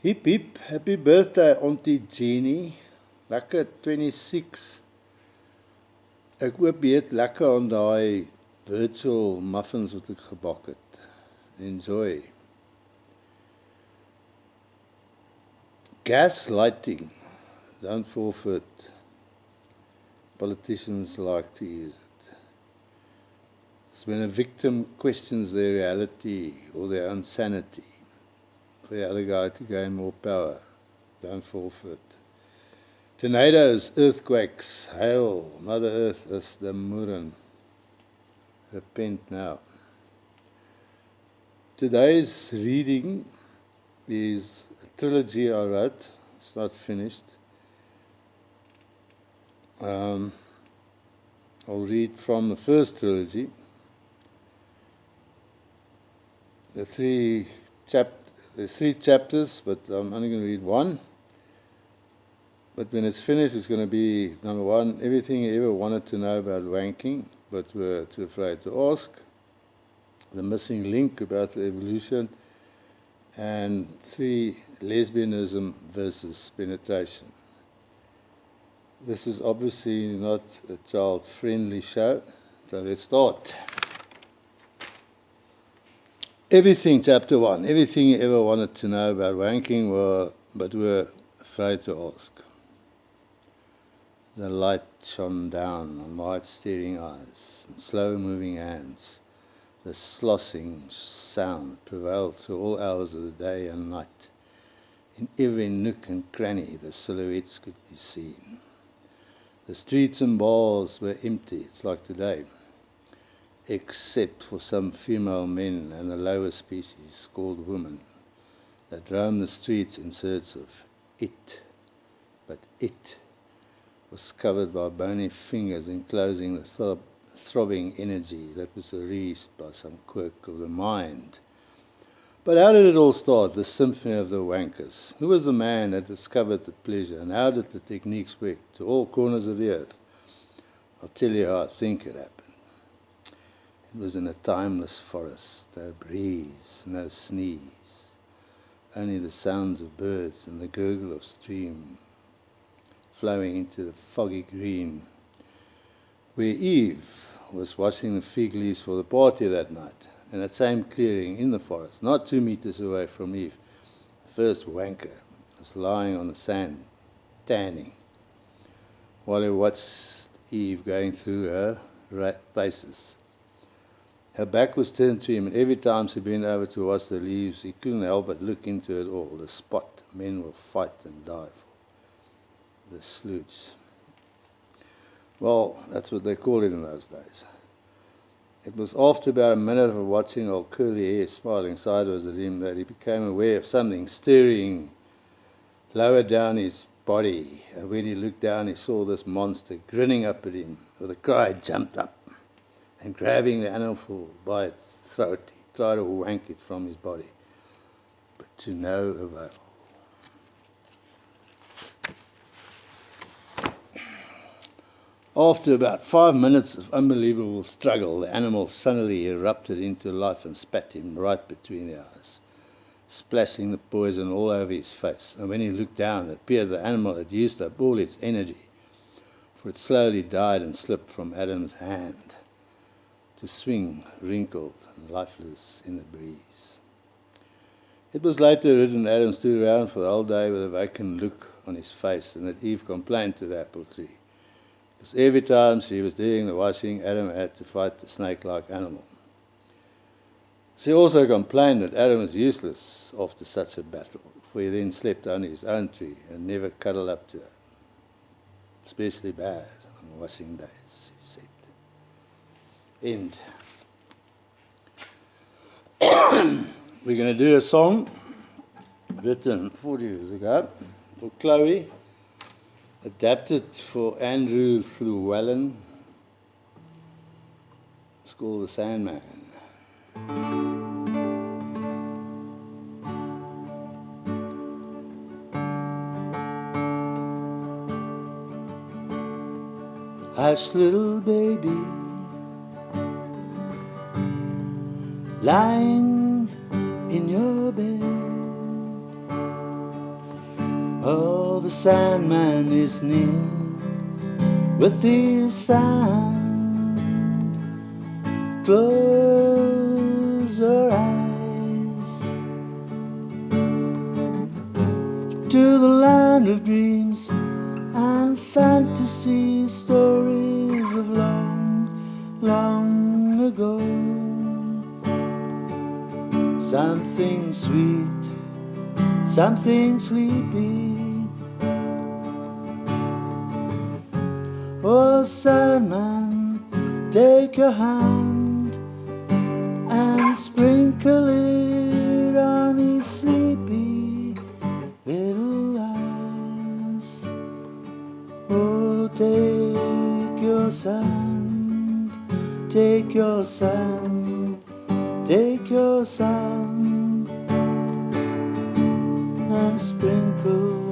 Hip hip, happy birthday Auntie Jeannie. Lekker 26. Ek hoop jy het lekker aan daai virtual muffins wat ek gebak het. Enjoy. Gaslighting. Don't fall for it. Politicians like to use it. It's when a victim questions their reality or their own sanity for the other guy to gain more power. Don't fall for it. Tornadoes, earthquakes, hail, Mother Earth is the Muren. Repent now. Today's reading is a trilogy I wrote. It's not finished. I'll read from the first trilogy. There's three chapters, but I'm only going to read one. But when it's finished, it's going to be, number one, everything you ever wanted to know about wanking, but were too afraid to ask. The missing link about the evolution. And 3, lesbianism versus penetration. This is obviously not a child-friendly show, so let's start. Everything, chapter 1, everything you ever wanted to know about wanking, but were afraid to ask. The light shone down on wide staring eyes and slow-moving hands. The sloshing sound prevailed through all hours of the day and night. In every nook and cranny, the silhouettes could be seen. The streets and bars were empty, it's like today, except for some female men and the lower species called women that roam the streets in search of it. But it was covered by bony fingers enclosing the throbbing energy that was erased by some quirk of the mind. But how did it all start, the symphony of the wankers? Who was the man that discovered the pleasure, and how did the techniques work to all corners of the earth? I'll tell you how I think it happened. It was in a timeless forest, no breeze, no sneeze, only the sounds of birds and the gurgle of stream flowing into the foggy green, where Eve was washing the fig leaves for the party that night, in that same clearing in the forest, not 2 meters away from Eve. The first wanker was lying on the sand, tanning, while he watched Eve going through her paces. Her back was turned to him, and every time she bent over to watch the leaves, he couldn't help but look into it all, the spot men will fight and die for, the sleuths. Well, that's what they called it in those days. It was after about a minute of watching old curly hair smiling sideways at him that he became aware of something stirring lower down his body. And when he looked down, he saw this monster grinning up at him. With a cry, he jumped up, and grabbing the animal by its throat, he tried to wank it from his body, but to no avail. After about 5 minutes of unbelievable struggle, the animal suddenly erupted into life and spat him right between the eyes, splashing the poison all over his face. And when he looked down, it appeared the animal had used up all its energy, for it slowly died and slipped from Adam's hand to swing, wrinkled and lifeless in the breeze. It was later written Adam stood around for the whole day with a vacant look on his face, and that Eve complained to the apple tree, because every time she was doing the washing, Adam had to fight the snake-like animal. She also complained that Adam was useless after such a battle, for he then slept under his own tree and never cuddled up to her. Especially bad on washing days, he said. End. We're going to do a song written 40 years ago for Chloe, adapted for Andrew Llewellyn. It's called The Sandman. Hush, little baby, lying in your bed. Oh, the Sandman is near with his sand. Close your eyes to the land of dreams and fantasy, stories of long, long ago. Something sweet, something sleepy. Oh, Sandman, take your hand and sprinkle it on his sleepy little eyes. Oh, take your sand, take your sand, take your sand and sprinkle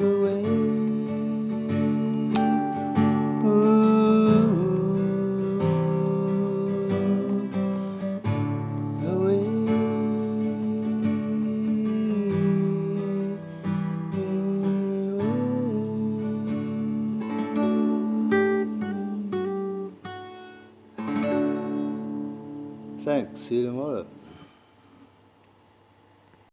away. Thanks, see you tomorrow.